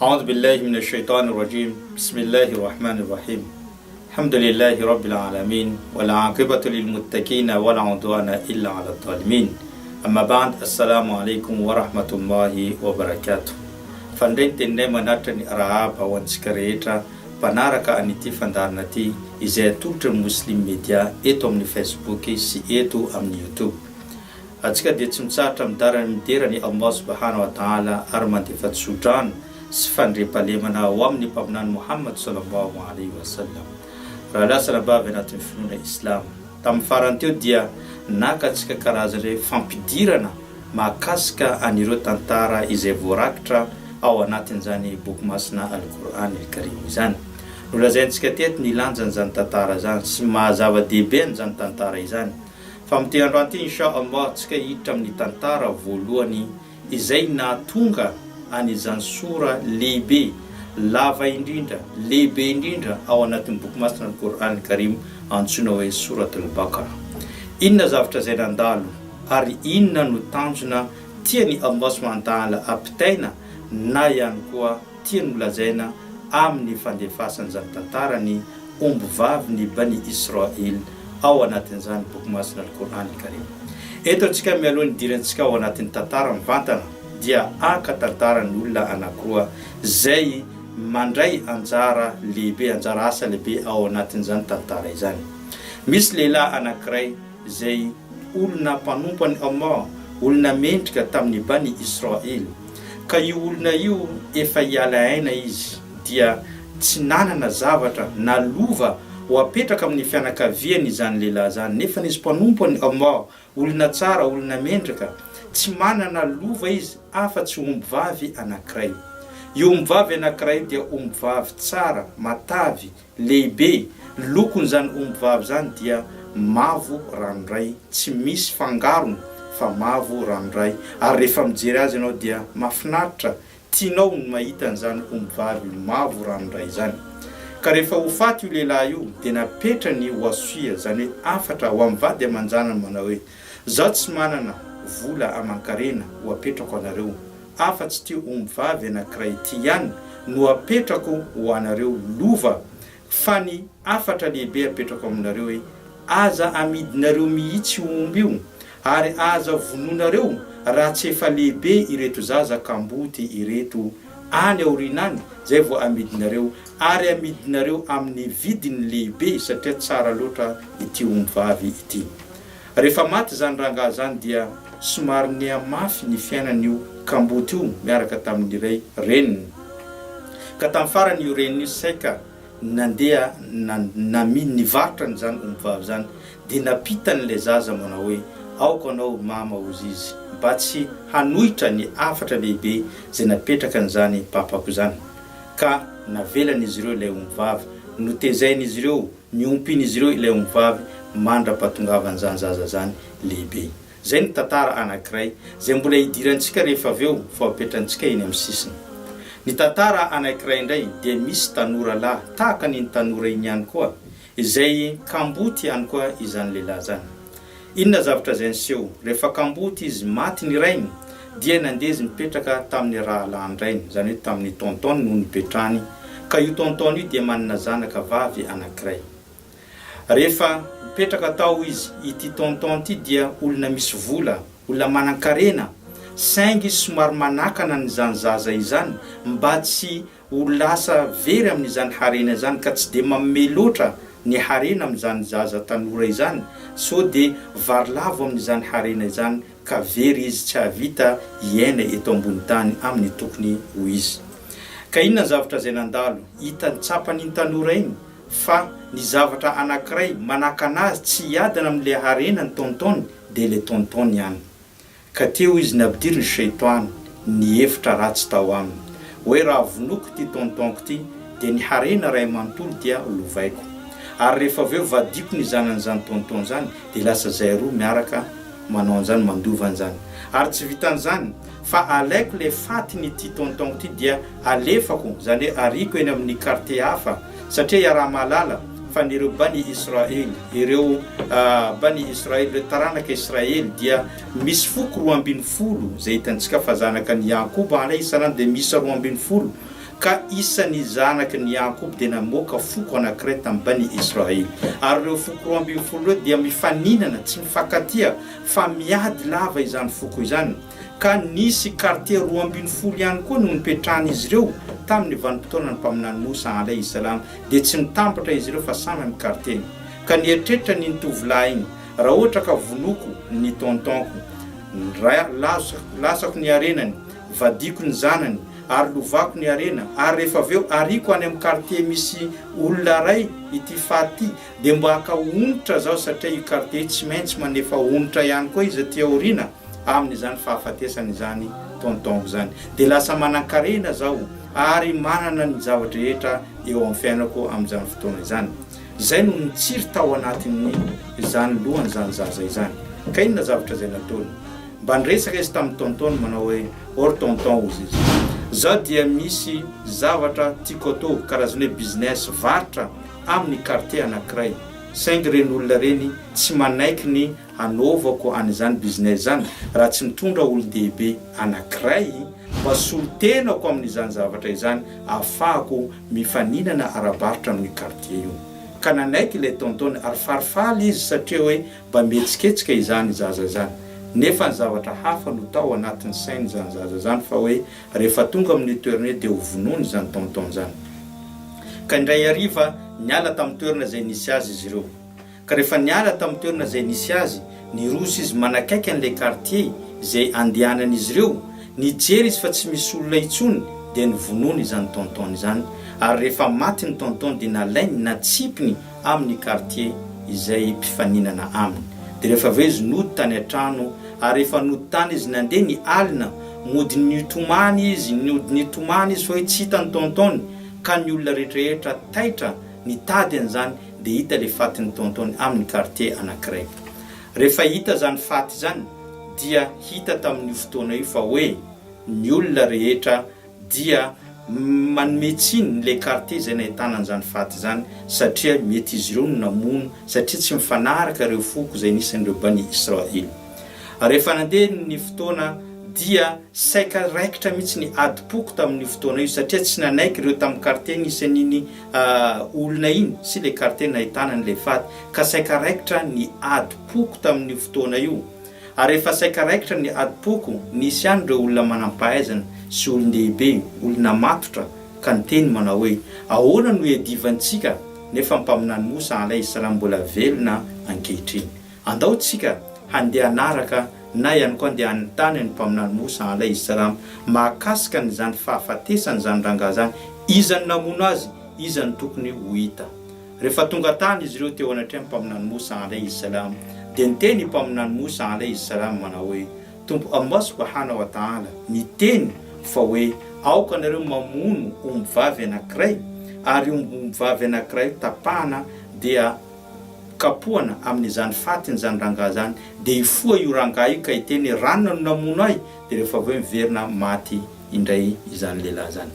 أعوذ بالله من الشيطان الرجيم بسم الله الرحمن الرحيم الحمد لله رب العالمين والعاقبة للمتقين ولا عدوان إلا على الظالمين أما بعد السلام عليكم ورحمة الله وبركاته fandreny manaritra ny rahaba ho antsika rehetra mpanaraka an'ity fandarana ty izay atolotra ny Muslim Media eto amin'ny Facebook sy eto amin'ny YouTube. Atsika dia tsy mitsarotra midarana miderany Allah subhanahu wa ta'ala ary mandefa tsodrano sy fandriam-pahalemana ho amin'ny mpaminany Muhammad sallallahu alaihi wasallam. Raha lasa nabavy anatin'ny finoana Islam. Tamin'ny farany teo dia nakatsika karazana fampidirana mahakasika anireo tantara izay voarakitra ao anatin'izany boky masina Al-Qur'an al-Karim izany. Nolazaintsika teto ny lanjan'izany tantara izany sy mahazava-dehibe an'izany tantara izany. Fa amin'ity andro an'ity inshallah tsika hiditra amin'ny tantara voalohany izay nahatonga an'izany sora lehibe lava indrindra lehibe indrindra ao anatin'ny boky masina Al-Qur'an al-Karim antsoina hoe Suratul Baqara. Inona zavatra izay nandalo ary inona no tanjona tiany Allah subhanahu wa ta'ala ampitaina na ihany koa tiany lazaina amin'ny fandefasan'izany tantarany omby vavy ny Bani Israel ao anatin'izany boky masina Al-Qur'an al-Karim. Eto antsika mialoha ny dirantsika ao anatin'ny tantara mivantana dia aka tantaran'ny olona anankiroa zay mandray anjara lehibe, anjara asa lehibe ao anatin'izany tantara izany. Misy lehilahy anankiray zay olona mpanompany Allah, olona mendrika tamin'ny Bani Israel. Ka io olona io efa hiala aina izy dia tsy nanana zavatra na lova ho apetraka amin'ny fianakaviany izany lehilahy zany, nefa nisy mpanompany Allah, olona tsara, olona mendrika, tsy manana lova izy afa-tsy omby vavy anankiray. Io omby vavy anankiray dia omby vavy tsara, matavy, lehibe. Lokon'izany omby vavy zany dia mavo ranoray, tsy misy fangarony fa mavo ranoray. Ary rehefa mijery azy ianao dia mahafinaritra, tianao ny mahita an'izany omby vavy mavo ranoray zany. Ka rehefa ho faty io lehilahy io dia napetra ny wasia, zany hoe afatra ho amin'ny vady aman-janany manao hoe zaho tsy manana vola aman-karena ho apetrako anareo, afa-tsy ty omby vavy anankiray ty ihany no apetrako ho anareo lova, fa ny afatra lehibe apetrako aminareo hoe aza amidinareo mihitsy omby io ary aza vononareo raha tsy efa lehibe ireto zaza kamboty ireto any aorinany zay vao amidinareo, ary amidinareo amin'ny vidiny lehibe satria tsara loatra ity omby vavy ity. Rehefa maty zany rangahy zany dia somary niamafy ny fiainan'io kamboty io miaraka tamin'iray reniny. Ka tamin'ny farany io reniny saika nandeha naminy nivarotra n'izany omby vavy zany dia napitan'ilay zaza manao hoe aoko anao mama ozy izy mba tsy hanohitra ny afatra lehibe zay napetraka n'izany papako zany. Ka navelan'izy ireo ilay omby vavy, notezain'izy ireo, niompian'izy ireo ilay omby vavy mandra-pahatongavan'izany zaza zany lehibe. Zay ny tantara anankiray zay mbola hidirantsika rehefa aveo fa apetrantsika eny amin'ny sisiny. Ny tantara anankiray indray dia misy tanora lahy tahaka ny tanora iny ihany koa izay kamboty ihany koa izany lehilahy zany. Inona zavatra zay niseho? Rehefa kamboty izy maty ny rainy dia nandeha mipetraka tamin'ny rahalahy rainy, zany hoe tamin'ny tontony no nipetrany. Ka io tontony io dia manana zanaka vavy anankiray. Rehefa mipetraka tao izy, ity tonton ty dia olona misy vola, olona manan-karena, saingy somary manakana n'izany zaza izany mba tsy ho lasa very amin'izany harena izany ka tsy dia manome loatra ny harena amin'izany zaza tanora izany, so dia varilavo amin'izany harena izany ka very izy tsy havita hiaina eto ambony tany amin'ny tokony ho izy. Ka inona zavatra zay nandalo? Hitany tsapany tanora iny fa ny zavatra anankiray manakana azy tsy hiadana amin'ilay harena ny tontony dia ilay tontony ihany. Ka teo izy napidiry ny shaytan ny hevitra ratsy tao aminy hoe raha vonoko ty tontonko ty dia ny harena ray manontolo dia lovaiko. Ary rehefa aveo vadiko ny zanan'izany tonton zany dia lasa zay roa miaraka manao an'izany, mandova an'izany. Ary tsy vitan'izany fa alaiko le fatin'ity tontonko ty dia alefako, zany hoe ariko eny amin'ny quartier hafa satria iaraha mahalala fa nireo Bani Israel, ireo Bani Israel, ireo taranaka Israel dia misy foko 240 zay hitantsika fa zanaka ny Yakoba alay isanandro dia misy 240. ka isan'ny zanaky ny Yakob dia namoaka foko anankiray tamin'ny Bani Israely. Ary ireo foko 12 dia mifaninana tsy mifankatia fa miady lava izany foko izany. Ka nisy quartier 12 ihany koa no nipetrahan'izy ireo tamin'ny vanim-potoana ny mpaminany Mosa alayhi salam, dia tsy mitambatra izy ireo fa samy amin'ny quartier. Ka nieritreritra ny tovolahy igny, raha ohatra ka vonoko ny tontonko, lasako ny arenany, vadiko ny zanany, ary lovako ny arena, ary rehefa aveo ariko any amin'ny quartier misy olona ray ity faty, dia mba haka onitra zao satria io quartier tsy maintsy manefa onitra ihany koa izy aty aoriana amin'izany fahafatesany izany tontonko zany. Dia lasa manan-karena zao ary manana ny zavatra rehetra eo amin'ny fiainako amin'izany fotoana izany. Izay no nitsiry tao anatin'ny izany lohany zany zaza izany. Ka inona zavatra zay nataony? Mba niresaka izy tamin'ny tontony manao hoe or tonton ozy izy. Zao dia misy zavatra tikoto karazana hoe business varotra amin'ny quartier anankiray. Saingy reny olona reny tsy manaiky ny hanaovako an'izany business zany raha tsy mitondra olon-dehibe anankiray mba solitenako amin'izany zavatra izany ahafahako mifaninana arabaritra amin'ny quartier io. Ka nanaiky ilay tontony ary farifaly izy satria hoe mba mihetsiketsika izany zaza izany. Nefa ny zavatra hafa no tao anatin'ny sainy zany zaza zany fa hoe rehefa tonga amin'ny toerana dia ho vonoiny zany tonton zany. Ka indray hariva niala tamin'ny toerana izay nisy azy izy ireo. Ka rehefa niala tamin'ny toerana izay nisy azy, niroso izy manakaiky an'ilay quartier izay andehanan'izy ireo. Nijery izy fa tsy misy olona intsony dia nivonoiny izany tonton izany. Ary rehefa maty ny tonton dia nalainy natsipiny amin'ny quartier izay mpifaninana aminy. Dia rehefa aveo izy nody tany an-trano, ary rehefa nody tany izy nandeha ny alina, mody nitomany izy fa hoe tsy hita ny tontony. Ka ny olona rehetrarehetra taitra nitady an'izany dia hita ilay fatin'ny tontony amin'ny quartier anankiray. Rehefa hita zany faty zany dia hita tamin'ny fotoana io fa hoe ny olona rehetra dia manome tsiny le quartier izay nahitana an'izany faty zany satria mety izy ireo no namono satria tsy mifanaraka ireo foko izay nisan'ireo Bani Israely. Rehefa nandeha ny fotoana dia saika raikitra mihitsy ny adipoko tamin'ny fotoana io satria tsy nanaiky ireo tamin'ny quartier nisy an'iny olona iny sy le quartier nahitana an'ilay faty, ka saika raikitra ny adipoko tamin'ny fotoana io. Ary rehefa saika raikitra ny adipoko, nisy ihany ireo olona manam-pahaizana sy olon-dehibe, olona matotra, ka niteny manao hoe ahoana no iadivantsika nefa mpaminany Mosa alayhi salam mbola velona ankehitriny. Andao tsika handeha anaraka na ihany koa andeha anontany ny mpaminany Mosa alayhi salam mahakasika n'izany fahafatesany zany rangahy zany, iza ny namono azy, iza ny tokony ho hita. Rehefa tonga tany izy ireo teo anatreha mpaminany Mosa alayhi salam, dia niteny mpaminany Mosa alayhi salam manao hoe Tompo Allah subhanahu wa ta'ala miteny fa hoe aoka nareo mamono ombivavy anankiray, ary ombivavy anankiray tapahana dia kapohana amin'izany fatiny zany rangahy zany, dia ifoha io rangahy io ka hiteny ranona no namono ahy, dia rehefa aveo miverina maty indray izany lehilahy zany.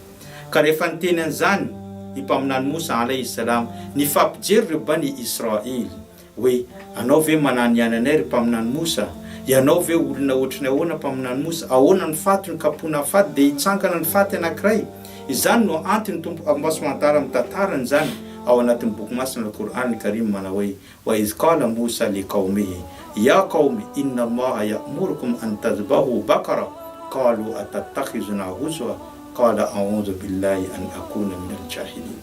Ka rehefa niteny an'izany ny mpaminany Mosa alayhi salam, nifampijery ireo Bani Israely hoe anao ve manany ananay ry mpaminany Mosa, ianao ve olona ohatrany ahoana mpaminany Mosa, ahoana ny faty ny kapohana faty dia hitsangana ny faty anankiray. Izany no antony Tompo Allah subhanahu wa ta'ala mitantarany zany ao anatin'ny boky masina al-Qur'an al-Karim manao hoe wa iz qala Musa li qaumihi ya qaumi inna Allaha ya'murukum an tadhbahu baqara qalu atattakhizuna huzwa qala a'udhu billahi an akuna min al-jahilin.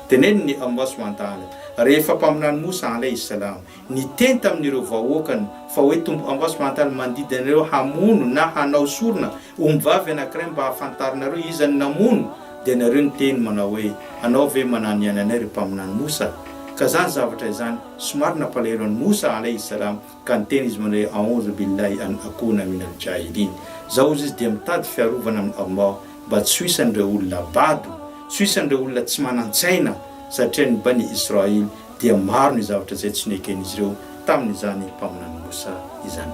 Teneniny Allah subhanahu wa ta'ala rehefa mpaminany Mosa alayhi salam niteny tamin'ireo vahoakany fa hoe Tompo Allah subhanahu wa ta'ala mandidy anareo hamono na hanao sorona ombivavy anankiray mba hafantarinareo iza ny namono, dia nareo niteny manao hoe anao ve manany ananay ry mpaminany Mosa. Ka zany zavatra izany somary nampalahelo an'i Mosa alayhi salam, ka niteny izy manao hoe a'udhu billahi an akuna min al-jahilin. Zao izy dia mitady fiarovana amin'ny Allah mba tsy hisan'ireo olona bado, tsy hisan'ireo olona tsy manan-tsaina, satria ny Bani Israely dia maro ny zavatra izay tsy neken'izy ireo tamin'izany mpaminany Mosa izany.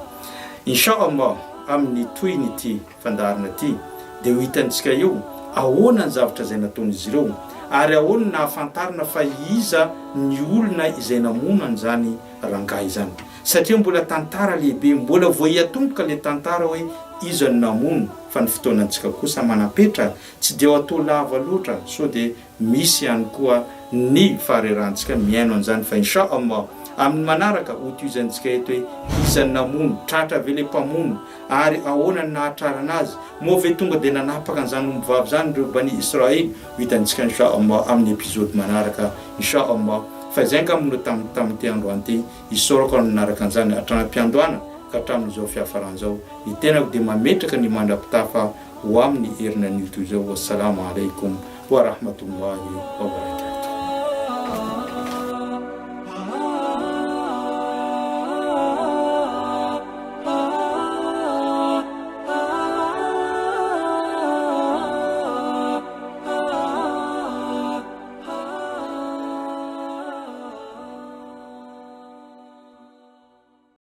Inshallah amin'ny toiny ity fandarana ity dia ho hitantsika eo ahoana ny zavatra izay nataon'izy ireo, ary ahoana ny nahafantarana fa iza ny olona izay namono an'izany rangahy izany. Satria mbola tantara lehibe, mbola vao hiatomboka ilay tantara hoe iza ny namono, fa ny fotoanantsika kosa manapetra tsy dia atao lava loatra so dia misy ihany koa ny faharerantsika miaino an'izany fa insha Allah amin'ny manaraka hotoizantsika eto hoe isan'ny namono tratra ve le mpamono ary ahoana ny nahatrarana azy moa ve tonga dia nanapaka an'izany ombivavy zany ireo bani Israely hitantsika insha Allah amin'ny episode manaraka insha Allah fa izay angamino tamin'ity androany ity isorako ny manaraka an'izany hatranam-piandohana ka hatramin'izao fiafaran'izao ny tenako dia mametraka ny mandrapitafa ho amin'ny herinan'io toy izao. Wassalamu alaikum wa rahmatullahi wa barakatuh.